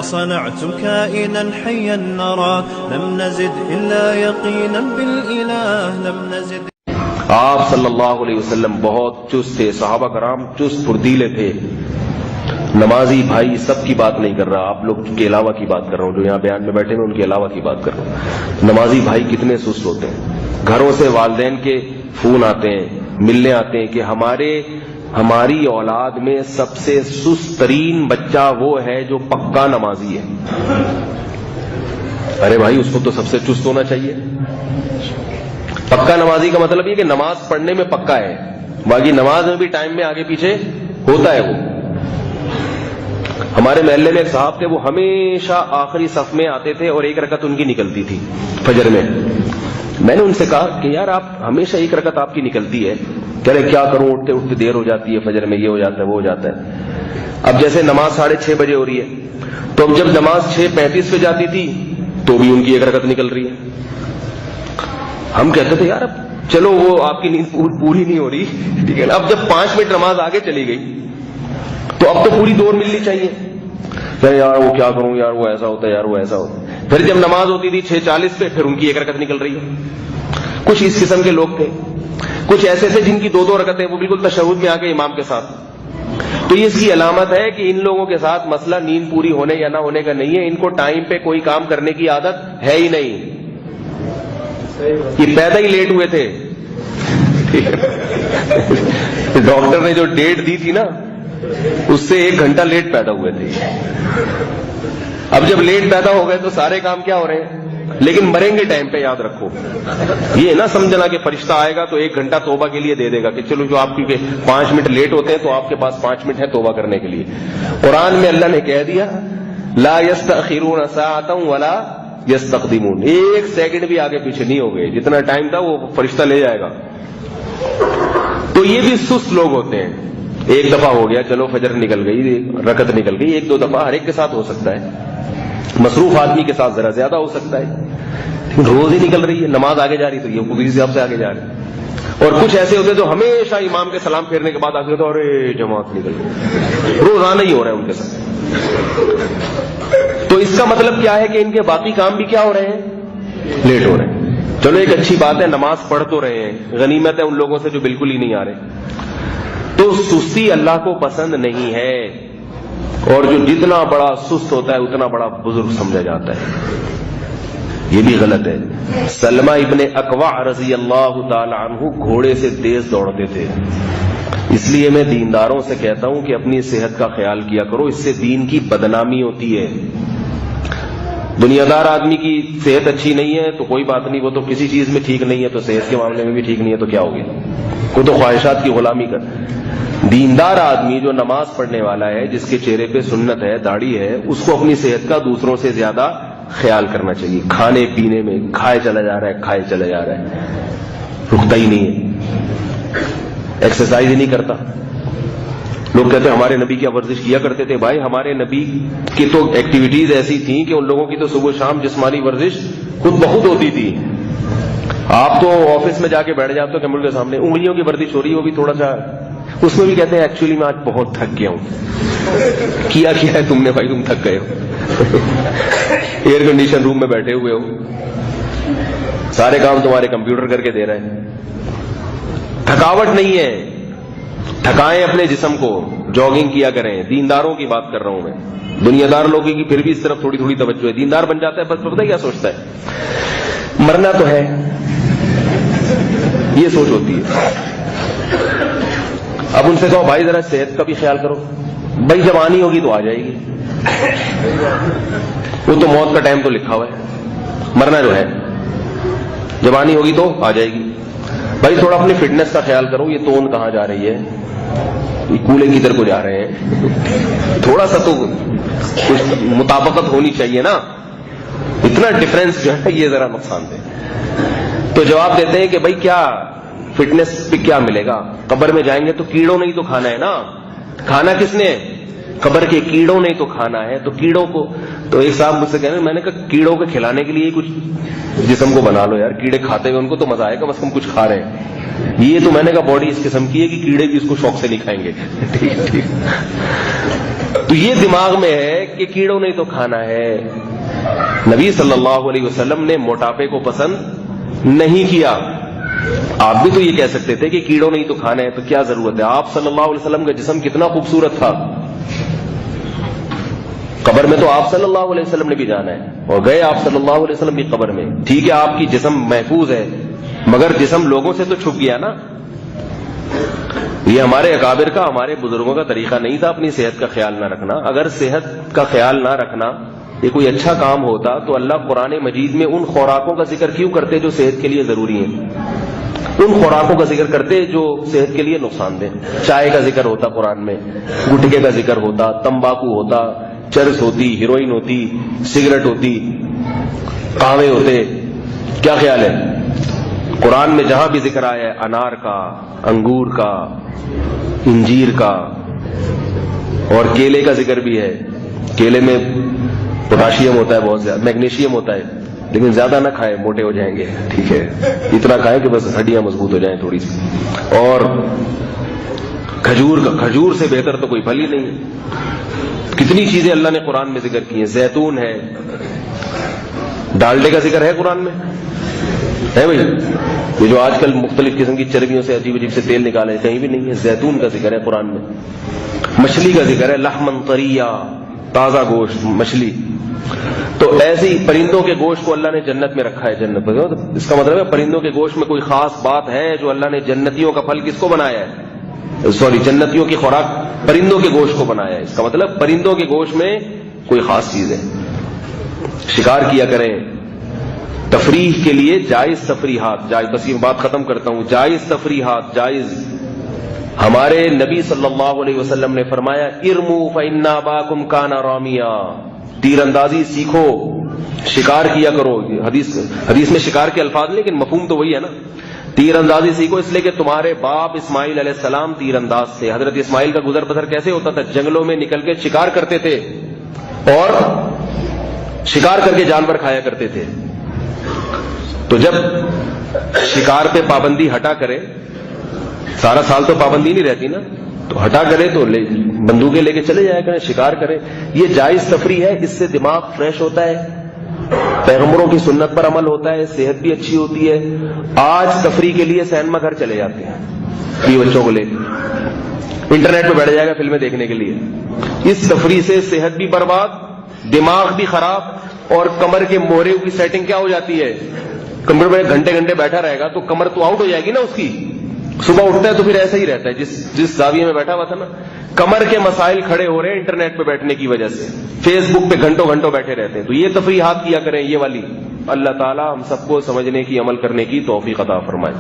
صنعت كائنا حيا نرى لم نزد إلا يقينا بالإله لم نزد. آپ صلی اللہ علیہ وسلم بہت چست تھے، صحابہ کرام چست پھردیلے تھے. نمازی بھائی سب کی بات نہیں کر رہا، آپ لوگ کے علاوہ کی بات کر رہا ہوں، جو یہاں بیان میں بیٹھے ہیں ان کے علاوہ کی بات کر رہا ہوں. نمازی بھائی کتنے سست ہوتے ہیں. گھروں سے والدین کے فون آتے ہیں، ملنے آتے ہیں کہ ہماری اولاد میں سب سے سست ترین بچہ وہ ہے جو پکا نمازی ہے. ارے بھائی اس کو تو سب سے چست ہونا چاہیے. پکا نمازی کا مطلب یہ کہ نماز پڑھنے میں پکا ہے، باقی نماز میں بھی ٹائم میں آگے پیچھے ہوتا ہے. وہ ہمارے محلے میں ایک صاحب تھے، وہ ہمیشہ آخری صف میں آتے تھے اور ایک رکعت ان کی نکلتی تھی فجر میں. میں نے ان سے کہا کہ یار آپ ہمیشہ ایک رکعت آپ کی نکلتی ہے، کہہ رہے کیا کروں، اٹھتے اٹھتے دیر ہو جاتی ہے، فجر میں یہ ہو جاتا ہے وہ ہو جاتا ہے. اب جیسے نماز 6:30 بجے ہو رہی ہے، تو اب جب نماز 6:35 پہ جاتی تھی تو بھی ان کی ایک رکعت نکل رہی ہے. ہم کہتے تھے یار اب چلو وہ آپ کی نیند پوری نہیں ہو رہی، ٹھیک ہے نا، اب جب 5 منٹ نماز آگے چلی گئی تو اب تو پوری دور ملنی چاہیے. کہ یار وہ کیا کروں، یار وہ ایسا ہوتا ہے، یار وہ ایسا ہوتا ہے. پھر جب نماز ہوتی تھی 6:40 پہ، پھر ان کی ایک رکعت نکل رہی ہے. کچھ اس قسم کے لوگ تھے. کچھ ایسے تھے جن کی 2 رکعتیں وہ بالکل تشہد میں آ کے امام کے ساتھ. تو یہ اس کی علامت ہے کہ ان لوگوں کے ساتھ مسئلہ نیند پوری ہونے یا نہ ہونے کا نہیں ہے، ان کو ٹائم پہ کوئی کام کرنے کی عادت ہے ہی نہیں. یہ پیدا ہی لیٹ ہوئے تھے. ڈاکٹر نے جو ڈیٹ دی تھی نا اس سے 1 گھنٹہ لیٹ پیدا ہوئے تھے. اب جب لیٹ پیدا ہو گئے تو سارے کام کیا ہو رہے ہیں، لیکن مریں گے ٹائم پہ. یاد رکھو یہ نہ سمجھنا کہ فرشتہ آئے گا تو 1 گھنٹہ توبہ کے لیے دے دے گا کہ چلو جو آپ کی 5 منٹ لیٹ ہوتے ہیں تو آپ کے پاس 5 منٹ ہے توبہ کرنے کے لیے. قرآن میں اللہ نے کہہ دیا لا یستأخرون ساعۃ ولا یستقدمون، 1 سیکنڈ بھی آگے پیچھے نہیں ہو گئے، جتنا ٹائم تھا وہ فرشتہ لے جائے گا. تو یہ بھی سست لوگ ہوتے ہیں. ایک دفعہ ہو گیا چلو فجر نکل گئی، رکعت نکل گئی، 1-2 دفعہ ہر ایک کے ساتھ ہو سکتا ہے. مصروف آدمی کے ساتھ ذرا زیادہ ہو سکتا ہے. روز ہی نکل رہی ہے، نماز آگے جا رہی تو یہ اسی حساب سے آگے جا رہی ہے. اور کچھ ایسے ہوتے جو ہمیشہ امام کے سلام پھیرنے کے بعد آگے تو ارے جماعت نکل گئی، روزانہ ہی ہو رہا ہے ان کے ساتھ. تو اس کا مطلب کیا ہے کہ ان کے باقی کام بھی کیا ہو رہے ہیں، لیٹ ہو رہے ہیں. چلو ایک اچھی بات ہے، نماز پڑھ تو رہے ہیں، غنیمت ہے ان لوگوں سے جو بالکل ہی نہیں آ رہے. تو سستی اللہ کو پسند نہیں ہے، اور جو جتنا بڑا سست ہوتا ہے اتنا بڑا بزرگ سمجھا جاتا ہے. یہ بھی غلط ہے. سلمہ ابن اکوع رضی اللہ تعالی عنہ گھوڑے سے تیز دوڑتے تھے. اس لیے میں دینداروں سے کہتا ہوں کہ اپنی صحت کا خیال کیا کرو، اس سے دین کی بدنامی ہوتی ہے. دنیا دار آدمی کی صحت اچھی نہیں ہے تو کوئی بات نہیں، وہ تو کسی چیز میں ٹھیک نہیں ہے تو صحت کے معاملے میں بھی ٹھیک نہیں ہے تو کیا ہو گیا، وہ تو خواہشات کی غلامی کر. دیندار آدمی جو نماز پڑھنے والا ہے، جس کے چہرے پہ سنت ہے، داڑھی ہے، اس کو اپنی صحت کا دوسروں سے زیادہ خیال کرنا چاہیے. کھانے پینے میں کھائے چلا جا رہا ہے، کھائے چلا جا رہا ہے، رکتا ہی نہیں ہے، ایکسرسائز ہی نہیں کرتا. لوگ کہتے ہیں ہمارے نبی کیا ورزش کیا کرتے تھے. بھائی ہمارے نبی کی تو ایکٹیویٹیز ایسی تھیں کہ ان لوگوں کی تو صبح شام جسمانی ورزش خود بخود ہوتی تھی. آپ تو آفس میں جا کے بیٹھ جاتے ہو کمپیوٹر کے سامنے، انگلیوں کی ورزش ہو رہی ہے، وہ بھی تھوڑا سا، اس میں بھی کہتے ہیں ایکچولی میں آج بہت تھک گیا ہوں. کیا ہے تم نے بھائی، تم تھک گئے ہو، ایئر کنڈیشن روم میں بیٹھے ہوئے ہو، سارے کام تمہارے کمپیوٹر کر کے دے رہے ہیں. تھکاوٹ نہیں ہے، تھکائیں اپنے جسم کو، جاگنگ کیا کریں. دینداروں کی بات کر رہا ہوں میں. دنیا دار لوگوں کی پھر بھی اس طرف تھوڑی تھوڑی توجہ ہے. دیندار بن جاتا ہے بس پتہ کیا سوچتا ہے، مرنا تو ہے، یہ سوچ ہوتی ہے. اب ان سے کہو بھائی ذرا صحت کا بھی خیال کرو. بھائی جب آنی ہوگی تو آ جائے گی، وہ تو موت کا ٹائم تو لکھا ہوا ہے، مرنا جو ہے جب آنی ہوگی تو آ جائے گی. بھائی تھوڑا اپنی فٹنس کا خیال کرو. یہ توند کہاں جا رہی ہے، یہ کولے کی طرف کو جا رہے ہیں، تھوڑا سا تو کچھ مطابقت ہونی چاہیے نا. اتنا ڈفرینس جو ہے یہ ذرا نقصان دہ. تو جواب دیتے ہیں کہ بھائی کیا فٹنس پہ کیا ملے گا، قبر میں جائیں گے تو کیڑوں نہیں تو کھانا ہے نا. کھانا کس نے، قبر کے کیڑوں نہیں تو کھانا ہے. تو کیڑوں کو، تو ایک صاحب مجھ سے کہہ رہے ہیں، میں نے کہا کیڑوں کو کھلانے کے لیے کچھ جسم کو بنا لو یار. کیڑے کھاتے ہوئے ان کو تو مزہ آئے گا، بس ہم کچھ کھا رہے ہیں. یہ تو میں نے کہا باڈی اس قسم کی ہے کہ کیڑے بھی اس کو شوق سے نہیں کھائیں گے. ٹھیک. تو یہ دماغ میں ہے کہ کیڑوں نے تو کھانا ہے. نبی صلی اللہ علیہ وسلم نے موٹاپے کو پسند نہیں کیا. آپ بھی تو یہ کہہ سکتے تھے کہ کیڑوں نے تو کھانا ہے، تو کیا ضرورت ہے؟ آپ صلی اللہ علیہ وسلم کا جسم کتنا خوبصورت تھا. قبر میں تو آپ صلی اللہ علیہ وسلم نے بھی جانا ہے، اور گئے آپ صلی اللہ علیہ وسلم بھی قبر میں. ٹھیک ہے آپ کی جسم محفوظ ہے، مگر جسم لوگوں سے تو چھپ گیا نا. یہ ہمارے اکابر کا، ہمارے بزرگوں کا طریقہ نہیں تھا اپنی صحت کا خیال نہ رکھنا. اگر صحت کا خیال نہ رکھنا یہ کوئی اچھا کام ہوتا تو اللہ قرآن مجید میں ان خوراکوں کا ذکر کیوں کرتے جو صحت کے لیے ضروری ہیں؟ ان خوراکوں کا ذکر کرتے جو صحت کے لیے نقصان دیں. چائے کا ذکر ہوتا قرآن میں، گٹکے کا ذکر ہوتا، تمباکو ہوتا، چرس ہوتی، ہیروئن ہوتی، سگریٹ ہوتی، قہوے ہوتے. کیا خیال ہے؟ قرآن میں جہاں بھی ذکر آیا ہے انار کا، انگور کا، انجیر کا، اور کیلے کا ذکر بھی ہے. کیلے میں پوٹاشیم ہوتا ہے بہت زیادہ، میگنیشیم ہوتا ہے، لیکن زیادہ نہ کھائیں موٹے ہو جائیں گے. ٹھیک ہے، اتنا کھائیں کہ بس ہڈیاں مضبوط ہو جائیں تھوڑی سی. اور کھجور کا، کھجور سے بہتر تو کوئی پھل ہی نہیں. کتنی چیزیں اللہ نے قرآن میں ذکر کی ہیں. زیتون ہے، ڈالڈے کا ذکر ہے قرآن میں ہے بھائی. یہ جو آج کل مختلف قسم کی چربیوں سے عجیب عجیب سے تیل نکالے کہیں بھی نہیں ہے. زیتون کا ذکر ہے قرآن میں. مچھلی کا ذکر ہے، لحمن طریا، تازہ گوشت مچھلی. تو ایسی پرندوں کے گوشت کو اللہ نے جنت میں رکھا ہے. جنت میں اس کا مطلب ہے پرندوں کے گوشت میں کوئی خاص بات ہے جو اللہ نے جنتیوں کا پھل کس کو بنایا ہے؟ سوری، جنتیوں کی خوراک پرندوں کے گوشت کو بنایا ہے. اس کا مطلب پرندوں کے گوشت میں کوئی خاص چیز ہے. شکار کیا کریں تفریح کے لیے، جائز تفریحات جائز. بس یہ بات ختم کرتا ہوں. جائز تفریحات جائز. ہمارے نبی صلی اللہ علیہ وسلم نے فرمایا ارمو فإن أباكم كان رامیا. تیر اندازی سیکھو، شکار کیا کرو. حدیث میں شکار کے الفاظ لیکن مفہوم تو وہی ہے نا. تیر اندازی سیکھو اس لیے کہ تمہارے باپ اسماعیل علیہ السلام تیر انداز تھے. حضرت اسماعیل کا گزر بسر کیسے ہوتا تھا؟ جنگلوں میں نکل کے شکار کرتے تھے اور شکار کر کے جانور کھایا کرتے تھے. تو جب شکار پہ پابندی ہٹا کرے، سارا سال تو پابندی نہیں رہتی نا، تو ہٹا کرے تو بندوقیں لے کے چلے جایا کریں، شکار کریں. یہ جائز تفریح ہے. اس سے دماغ فریش ہوتا ہے، پیغمبروں کی سنت پر عمل ہوتا ہے، صحت بھی اچھی ہوتی ہے. آج تفریح کے لیے سینما گھر چلے جاتے ہیں یہ بچوں کو لے کے، انٹرنیٹ پہ بیٹھ جائے گا فلمیں دیکھنے کے لیے. اس تفریح سے صحت بھی برباد، دماغ بھی خراب، اور کمر کے موہرے کی سیٹنگ کیا ہو جاتی ہے؟ کمر میں گھنٹے گھنٹے بیٹھا رہے گا تو کمر تو آؤٹ ہو جائے گی نا اس کی. صبح اٹھتا ہے تو پھر ایسا ہی رہتا ہے جس زاویے میں بیٹھا ہوا تھا نا. کمر کے مسائل کھڑے ہو رہے ہیں انٹرنیٹ پہ بیٹھنے کی وجہ سے. فیس بک پہ گھنٹوں گھنٹوں بیٹھے رہتے ہیں. تو یہ تفریحات کیا کریں یہ والی. اللہ تعالی ہم سب کو سمجھنے کی، عمل کرنے کی توفیق عطا فرمائے.